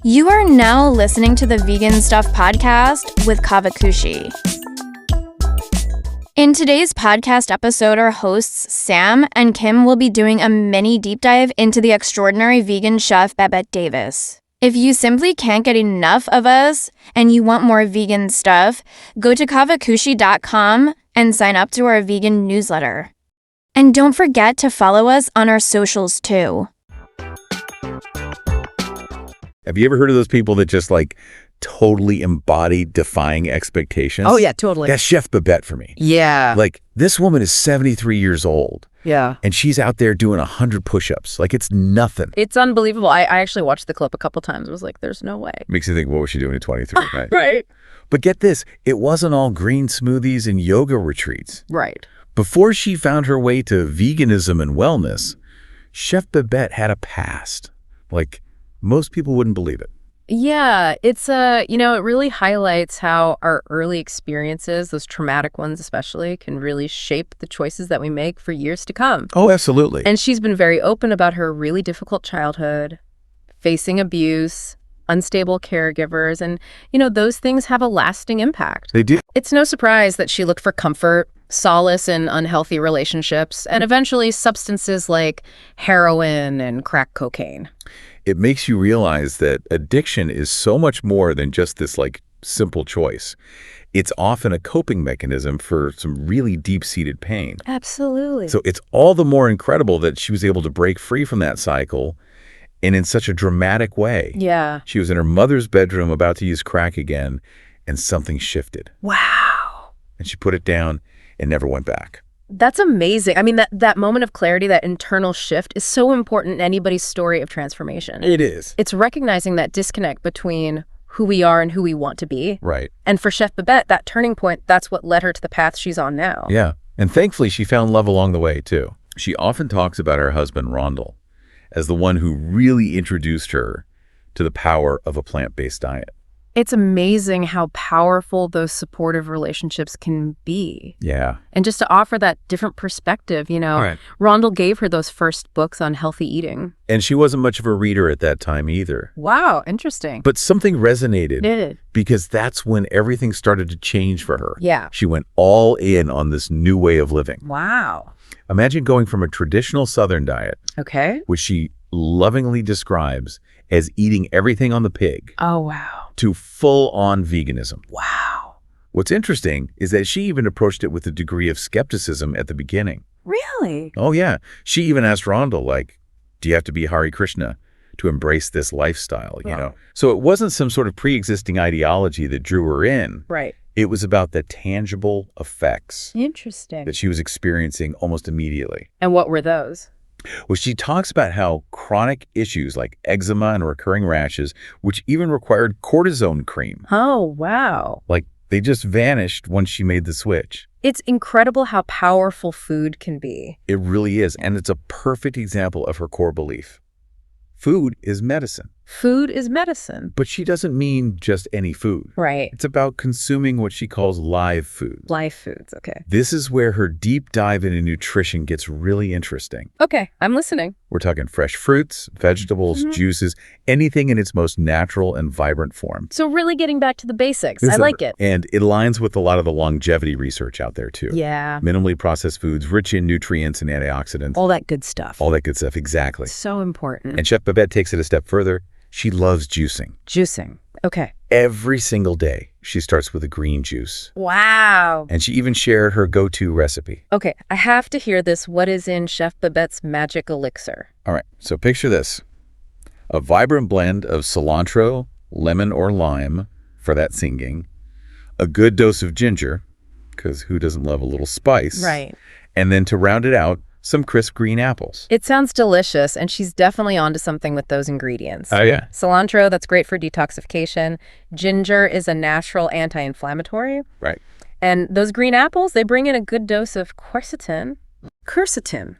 You are now listening to the Vegan Stuff podcast with Caavakushi. In today's podcast episode, our hosts Sam and Kim will be doing a mini deep dive into the extraordinary vegan chef Babette Davis. If you simply can't get enough of us and you want more vegan stuff, go to caavakushi.com and sign up to our vegan newsletter. And don't forget to follow us on our socials too. Have you ever heard of those people that just totally embody defying expectations? Oh, yeah, totally. That's Chef Babette for me. Yeah. This woman is 73 years old. Yeah. And she's out there doing 100 push-ups. It's nothing. It's unbelievable. I actually watched the clip a couple times. I was like, there's no way. Makes you think, what was she doing at 23, right? Right. But get this, it wasn't all green smoothies and yoga retreats. Right. Before she found her way to veganism and wellness, Chef Babette had a past. Most people wouldn't believe it. Yeah, it's it really highlights how our early experiences, those traumatic ones especially, can really shape the choices that we make for years to come. Oh, absolutely. And she's been very open about her really difficult childhood, facing abuse, unstable caregivers, and, those things have a lasting impact. They do. It's no surprise that she looked for comfort, solace in unhealthy relationships, and eventually substances like heroin and crack cocaine. It makes you realize that addiction is so much more than just this simple choice. It's often a coping mechanism for some really deep-seated pain. Absolutely. So it's all the more incredible that she was able to break free from that cycle and in such a dramatic way. Yeah. She was in her mother's bedroom about to use crack again, and something shifted. Wow. And she put it down and never went back. That's amazing. I mean, that moment of clarity, that internal shift is so important in anybody's story of transformation. It is. It's recognizing that disconnect between who we are and who we want to be. Right. And for Chef Babette, that turning point, that's what led her to the path she's on now. Yeah. And thankfully, she found love along the way, too. She often talks about her husband, Rondell, as the one who really introduced her to the power of a plant-based diet. It's amazing how powerful those supportive relationships can be. Yeah. And just to offer that different perspective, Right. Rondell gave her those first books on healthy eating. And she wasn't much of a reader at that time either. Wow, interesting. But something resonated. It did. Because that's when everything started to change for her. Yeah. She went all in on this new way of living. Wow. Imagine going from a traditional Southern diet, Okay. which she lovingly describes as eating everything on the pig, Oh, wow. to full-on veganism. Wow. What's interesting is that she even approached it with a degree of skepticism at the beginning. Really? Oh, yeah. She even asked Rondell, do you have to be Hare Krishna to embrace this lifestyle, So it wasn't some sort of pre-existing ideology that drew her in. Right. It was about the tangible effects Interesting. that she was experiencing almost immediately. And what were those? Well, she talks about how chronic issues like eczema and recurring rashes, which even required cortisone cream, Oh, wow. they just vanished once she made the switch. It's incredible how powerful food can be. It really is, and it's a perfect example of her core belief. Food is medicine. Food is medicine. But she doesn't mean just any food. Right. It's about consuming what she calls live food. Live foods. Okay. This is where her deep dive into nutrition gets really interesting. Okay. I'm listening. We're talking fresh fruits, vegetables, juices, anything in its most natural and vibrant form. So really getting back to the basics. I like it. And it aligns with a lot of the longevity research out there, too. Yeah. Minimally processed foods, rich in nutrients and antioxidants. All that good stuff. All that good stuff, exactly. So important. And Chef Babette takes it a step further. She loves juicing. Juicing. Okay. Every single day, she starts with a green juice. Wow. And she even shared her go-to recipe. Okay. I have to hear this. What is in Chef Babette's magic elixir? All right, so picture this. A vibrant blend of cilantro, lemon or lime for that singing, a good dose of ginger, because who doesn't love a little spice? Right. And then to round it out, some crisp green apples. It sounds delicious, and she's definitely onto something with those ingredients. Oh, yeah. Cilantro, that's great for detoxification. Ginger is a natural anti-inflammatory. Right. And those green apples, they bring in a good dose of quercetin. Quercetin.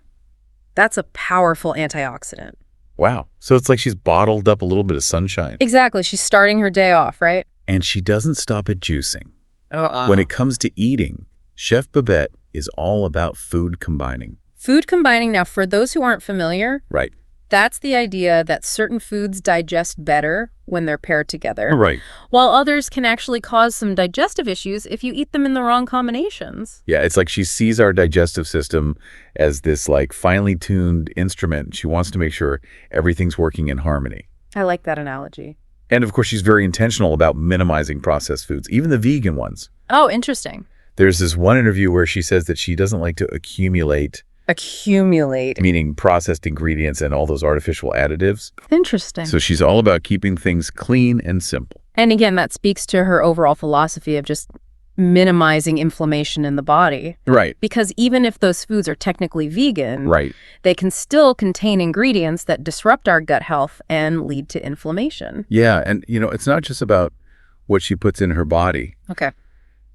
That's a powerful antioxidant. Wow. So it's like she's bottled up a little bit of sunshine. Exactly. She's starting her day off, right? And she doesn't stop at juicing. When it comes to eating, Chef Babette is all about food combining. Food combining, now for those who aren't familiar, Right. That's the idea that certain foods digest better when they're paired together. Right. While others can actually cause some digestive issues if you eat them in the wrong combinations. Yeah, it's like she sees our digestive system as this like finely tuned instrument. She wants to make sure everything's working in harmony. I like that analogy. And of course, she's very intentional about minimizing processed foods, even the vegan ones. Oh, interesting. There's this one interview where she says that she doesn't like to accumulate, meaning processed ingredients and all those artificial additives. Interesting. So she's all about keeping things clean and simple. And again, that speaks to her overall philosophy of just minimizing inflammation in the body. Right. Because even if those foods are technically vegan, Right. they can still contain ingredients that disrupt our gut health and lead to inflammation. Yeah. And, it's not just about what she puts in her body. Okay.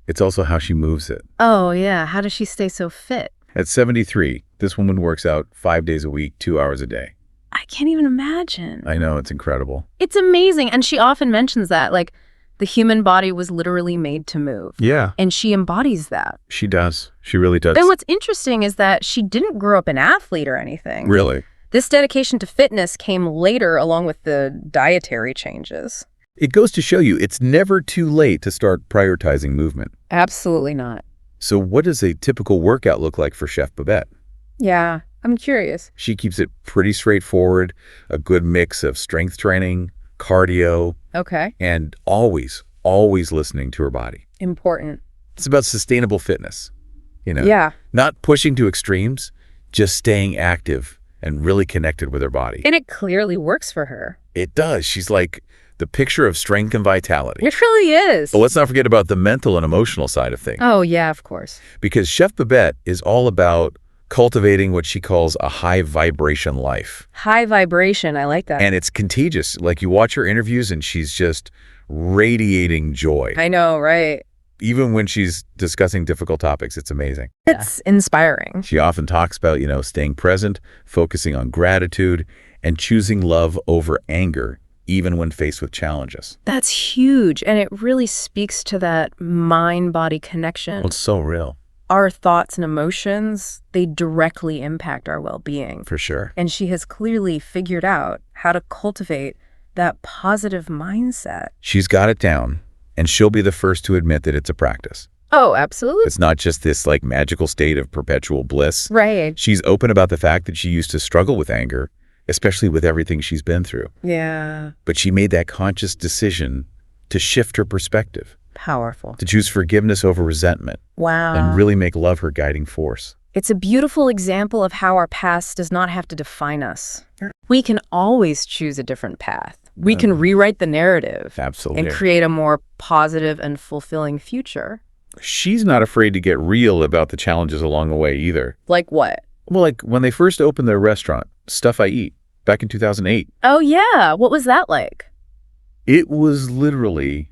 It's also how she moves it. Oh, yeah. How does she stay so fit? At 73, this woman works out 5 days a week, 2 hours a day. I can't even imagine. I know, it's incredible. It's amazing. And she often mentions that, like, the human body was literally made to move. Yeah. And she embodies that. She does. She really does. And what's interesting is that she didn't grow up an athlete or anything. Really? This dedication to fitness came later along with the dietary changes. It goes to show you it's never too late to start prioritizing movement. Absolutely not. So what does a typical workout look like for Chef Babette? Yeah, I'm curious. She keeps it pretty straightforward, a good mix of strength training, cardio, Okay. and always listening to her body. Important. It's about sustainable fitness, Yeah. not pushing to extremes, just staying active and really connected with her body. And it clearly works for her. It does. She's like the picture of strength and vitality. It really is. But let's not forget about the mental and emotional side of things. Oh, yeah, of course. Because Chef Babette is all about cultivating what she calls a high vibration life. High vibration. I like that. And it's contagious. Like you watch her interviews and she's just radiating joy. I know, right? Even when she's discussing difficult topics, it's amazing. It's inspiring. She often talks about, staying present, focusing on gratitude, and choosing love over anger, even when faced with challenges. That's huge. And it really speaks to that mind-body connection. Well, it's so real. Our thoughts and emotions, they directly impact our well-being. For sure. And she has clearly figured out how to cultivate that positive mindset. She's got it down, and she'll be the first to admit that it's a practice. Oh, absolutely. It's not just this like magical state of perpetual bliss. Right. She's open about the fact that she used to struggle with anger, especially with everything she's been through. Yeah. But she made that conscious decision to shift her perspective, Powerful. to choose forgiveness over resentment, Wow. and really make love her guiding force. It's a beautiful example of how our past does not have to define us. We can always choose a different path. We can rewrite the narrative. Absolutely. And create a more positive and fulfilling future. She's not afraid to get real about the challenges along the way either. Like what? Well, like when they first opened their restaurant, Stuff I Eat, back in 2008, Oh, yeah. What was that like? it was literally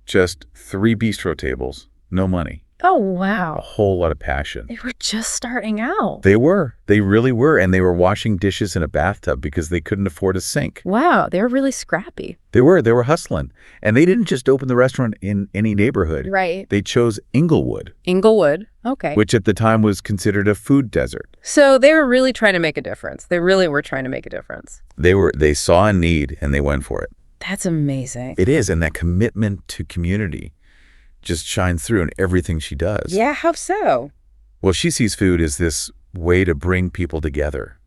just 3 bistro tables, no money, Oh, a wow. whole lot of passion. They were just starting out. They really were. And they were washing dishes in a bathtub because they couldn't afford a sink. Wow. They were really scrappy. They were hustling. And they didn't just open the restaurant in any neighborhood. Right. They chose Inglewood, Inglewood. Okay. which at the time was considered a food desert. So they were really trying to make a difference. They really were trying to make a difference. They saw a need and they went for it. That's amazing. It is. And that commitment to community just shines through in everything she does. Yeah, how so? Well, she sees food as this way to bring people together,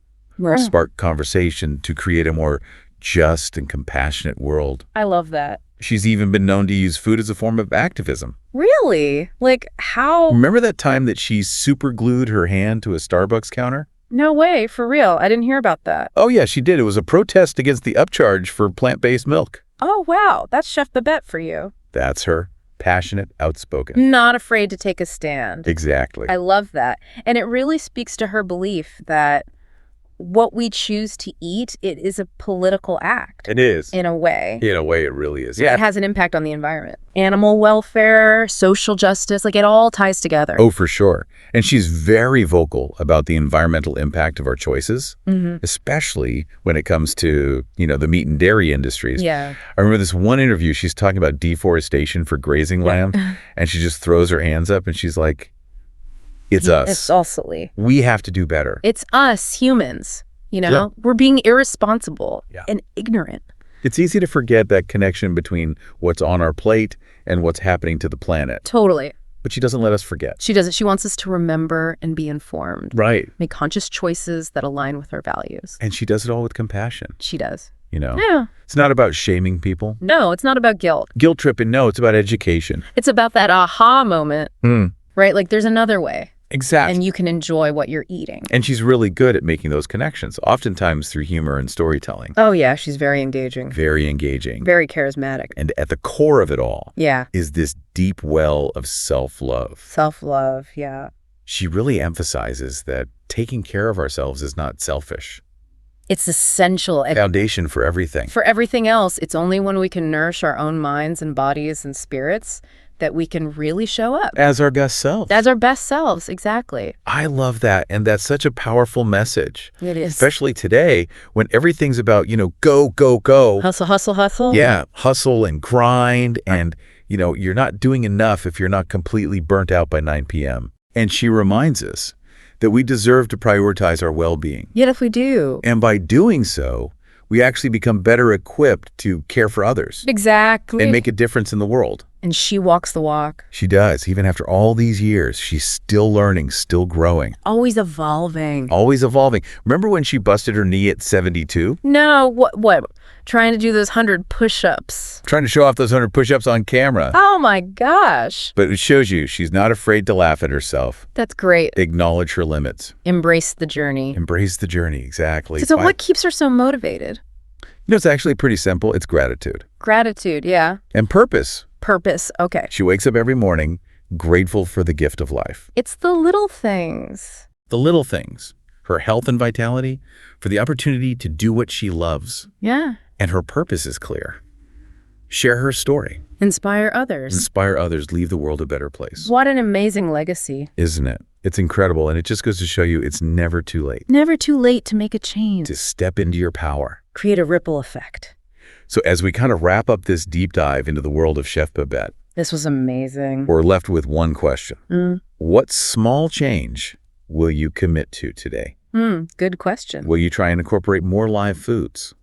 spark conversation, to create a more just and compassionate world. I love that. She's even been known to use food as a form of activism. Really? Like how? Remember that time that she super glued her hand to a Starbucks counter? No way, for real. I didn't hear about that. Oh, yeah, she did. It was a protest against the upcharge for plant-based milk. Oh, wow. That's Chef Babette for you. That's her. Passionate, outspoken. Not afraid to take a stand. Exactly. I love that. And it really speaks to her belief that what we choose to eat, it is a political act. It is. In a way. In a way, it really is. It Yeah. has an impact on the environment. Animal welfare, social justice, like it all ties together. Oh, for sure. And she's very vocal about the environmental impact of our choices, especially when it comes to, the meat and dairy industries. Yeah. I remember this one interview, she's talking about deforestation for grazing land, and she just throws her hands up and she's like, it's us. It's all silly. We have to do better. It's us humans. you know? Yeah. We're being irresponsible Yeah. and ignorant. It's easy to forget that connection between what's on our plate and what's happening to the planet. Totally. But she doesn't let us forget. She doesn't. She wants us to remember and be informed. Right. Make conscious choices that align with our values. And she does it all with compassion, She does. you know? Yeah. It's not about shaming people. No, it's not about guilt. Guilt tripping, no, it's about education. It's about that aha moment, right? Like there's another way. Exactly. And you can enjoy what you're eating. And she's really good at making those connections, oftentimes through humor and storytelling. Oh, yeah. She's very engaging. Very engaging. Very charismatic. And at the core of it all Yeah. is this deep well of self-love. Self-love. Yeah. She really emphasizes that taking care of ourselves is not selfish. It's essential. Foundation for everything. For everything else, it's only when we can nourish our own minds and bodies and spirits that we can really show up. As our best self. As our best selves, exactly. I love that. And that's such a powerful message. It is. Especially today when everything's about, go, go, go. Hustle, hustle, hustle. Yeah, hustle and grind. And, you're not doing enough if you're not completely burnt out by 9 p.m. And she reminds us that we deserve to prioritize our well-being. Yes, we do. And by doing so, we actually become better equipped to care for others. Exactly. And make a difference in the world. And she walks the walk. She does. Even after all these years, she's still learning, still growing. Always evolving. Always evolving. Remember when she busted her knee at 72? No, what? Trying to do those 100 push-ups. Trying to show off those 100 push-ups on camera. Oh my gosh. But it shows you she's not afraid to laugh at herself. That's great. Acknowledge her limits. Embrace the journey. Embrace the journey, exactly. So what keeps her so motivated? It's actually pretty simple. It's gratitude. Gratitude, yeah. And purpose. Purpose, okay. She wakes up every morning grateful for the gift of life. It's the little things. The little things. Her health and vitality, for the opportunity to do what she loves. Yeah. And her purpose is clear. Share her story. Inspire others. Inspire others. Leave the world a better place. What an amazing legacy. Isn't it? It's incredible. And it just goes to show you it's never too late. Never too late to make a change. To step into your power. Create a ripple effect. So as we kind of wrap up this deep dive into the world of Chef Babette, this was amazing. we're left with one question. What small change will you commit to today? Good question. Will you try and incorporate more live foods?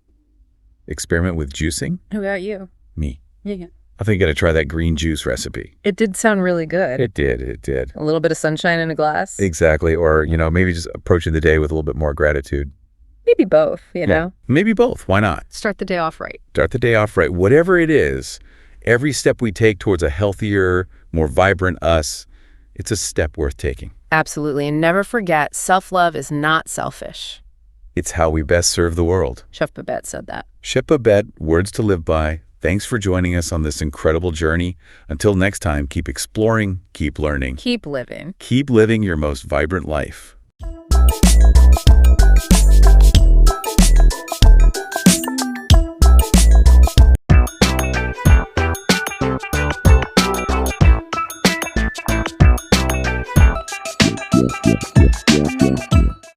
Experiment with juicing? How about you? Me. Yeah. I think you got to try that green juice recipe. It did sound really good. It did. A little bit of sunshine in a glass. Exactly. Or, maybe just approaching the day with a little bit more gratitude. Maybe both, you know? Maybe both. Why not? Start the day off right. Start the day off right. Whatever it is, every step we take towards a healthier, more vibrant us, it's a step worth taking. Absolutely. And never forget, self-love is not selfish. It's how we best serve the world. Chef Babette said that. Chef Babette, words to live by. Thanks for joining us on this incredible journey. Until next time, keep exploring, keep learning. Keep living. Keep living your most vibrant life. Yeah.